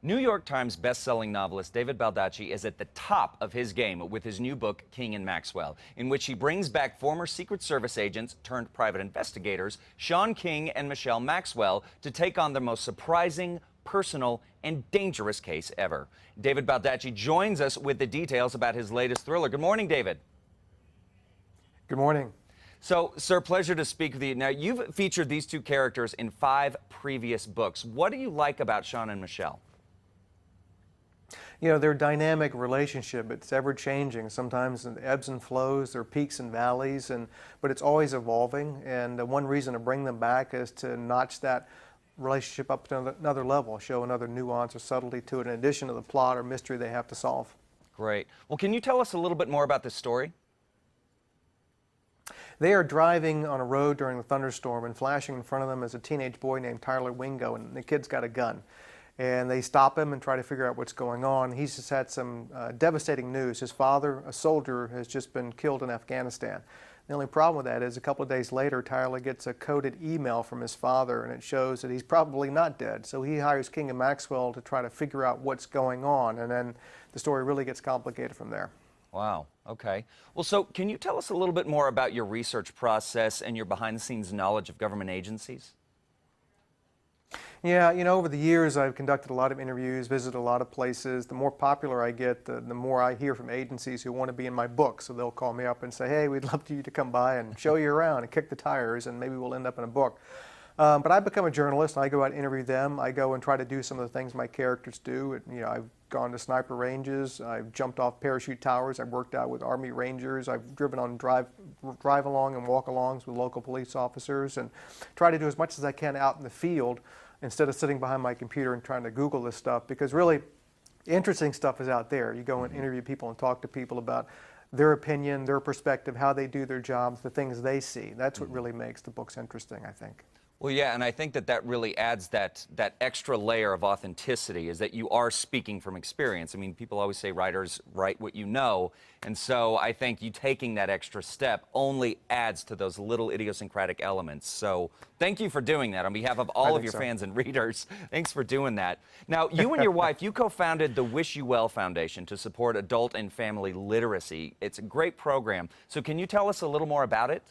New York Times best-selling novelist David Baldacci is at the top of his game with his new book, King and Maxwell, in which he brings back former Secret Service agents turned private investigators, Sean King and Michelle Maxwell, to take on the most surprising, personal, and dangerous case ever. David Baldacci joins us with the details about his latest thriller. Good morning, David. Good morning. So, sir, pleasure to speak with you. Now, you've featured these two characters in 5 previous books. What do you like about Sean and Michelle? You know, their dynamic relationship, it's ever changing. Sometimes it ebbs and flows, there are peaks and valleys, but it's always evolving. And one reason to bring them back is to notch that relationship up to another level, show another nuance or subtlety to it in addition to the plot or mystery they have to solve. Great. Well, can you tell us a little bit more about this story? They are driving on a road during a thunderstorm, and flashing in front of them is a teenage boy named Tyler Wingo, and the kid's got a gun. And they stop him and try to figure out what's going on. He's just had some devastating news. His father, a soldier, has just been killed in Afghanistan. The only problem with that is a couple of days later, Tyler gets a coded email from his father, and it shows that he's probably not dead. So he hires King and Maxwell to try to figure out what's going on, and then the story really gets complicated from there. Wow. Okay. Well, so can you tell us a little bit more about your research process and your behind-the-scenes knowledge of government agencies? Yeah, you know, over the years I've conducted a lot of interviews, visited a lot of places. The more popular I get, the more I hear from agencies who want to be in my book. So they'll call me up and say, hey, we'd love you to come by and show you around and kick the tires, and maybe we'll end up in a book. But I become a journalist, and I go out and interview them. I go and try to do some of the things my characters do. You know, I've gone to sniper ranges, I've jumped off parachute towers, I've worked out with Army Rangers, I've driven on drive-along and walk-alongs with local police officers, and try to do as much as I can out in the field instead of sitting behind my computer and trying to Google this stuff, because really interesting stuff is out there. You go and interview people and talk to people about their opinion, their perspective, how they do their jobs, the things they see. That's what really makes the books interesting, I think. Well, yeah, and I think that really adds that extra layer of authenticity, is that you are speaking from experience. I mean, people always say writers write what you know, and so I think you taking that extra step only adds to those little idiosyncratic elements. So thank you for doing that on behalf of all of your fans and readers. Thanks for doing that. Now, you and your wife, you co-founded the Wish You Well Foundation to support adult and family literacy. It's a great program. So can you tell us a little more about it?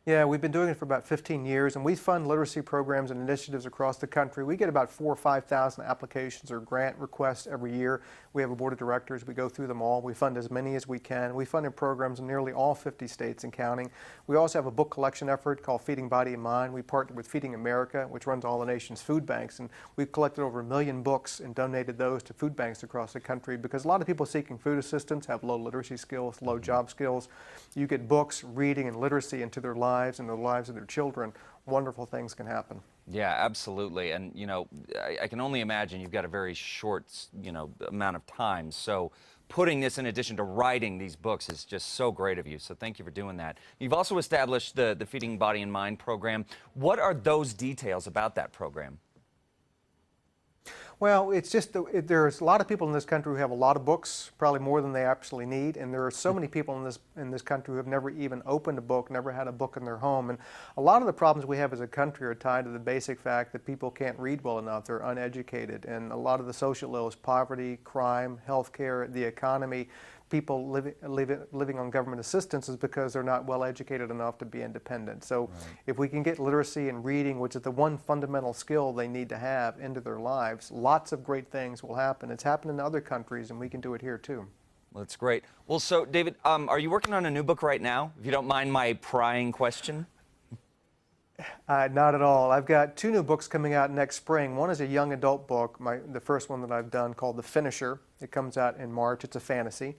Yeah, we've been doing it for about 15 years, and we fund literacy programs and initiatives across the country. We get about 4,000 or 5,000 applications or grant requests every year. We have a board of directors. We go through them all. We fund as many as we can. We funded programs in nearly all 50 states and counting. We also have a book collection effort called Feeding Body and Mind. We partner with Feeding America, which runs all the nation's food banks, and we've collected over 1 million books and donated those to food banks across the country, because a lot of people seeking food assistance have low literacy skills, low job skills. You get books, reading, and literacy into their lives and the lives of their children, wonderful things can happen. Yeah, absolutely. And, you know, I can only imagine you've got a very short, amount of time. So putting this in addition to writing these books is just so great of you. So thank you for doing that. You've also established the Feeding Body and Mind program. What are those details about that program? Well, it's just there's a lot of people in this country who have a lot of books, probably more than they actually need, and there are so many people in this country who have never even opened a book, never had a book in their home. And a lot of the problems we have as a country are tied to the basic fact that people can't read well enough. They're uneducated, and a lot of the social ills, poverty, crime, healthcare, the economy, people living on government assistance, is because they're not well educated enough to be independent. So if we can get literacy and reading, which is the one fundamental skill they need to have, into their lives, lots of great things will happen. It's happened in other countries, and we can do it here too. Well, that's great. Well, so David, are you working on a new book right now? If you don't mind my prying question. Not at all. I've got 2 new books coming out next spring. One is a young adult book, the first one that I've done, called The Finisher. It comes out in March. It's a fantasy.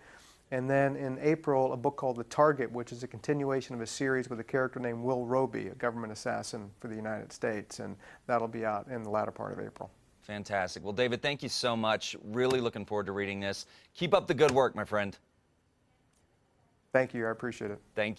And then in April, a book called The Target, which is a continuation of a series with a character named Will Roby, a government assassin for the United States. And that'll be out in the latter part of April. Fantastic. Well, David, thank you so much. Really looking forward to reading this. Keep up the good work, my friend. Thank you. I appreciate it. Thank you.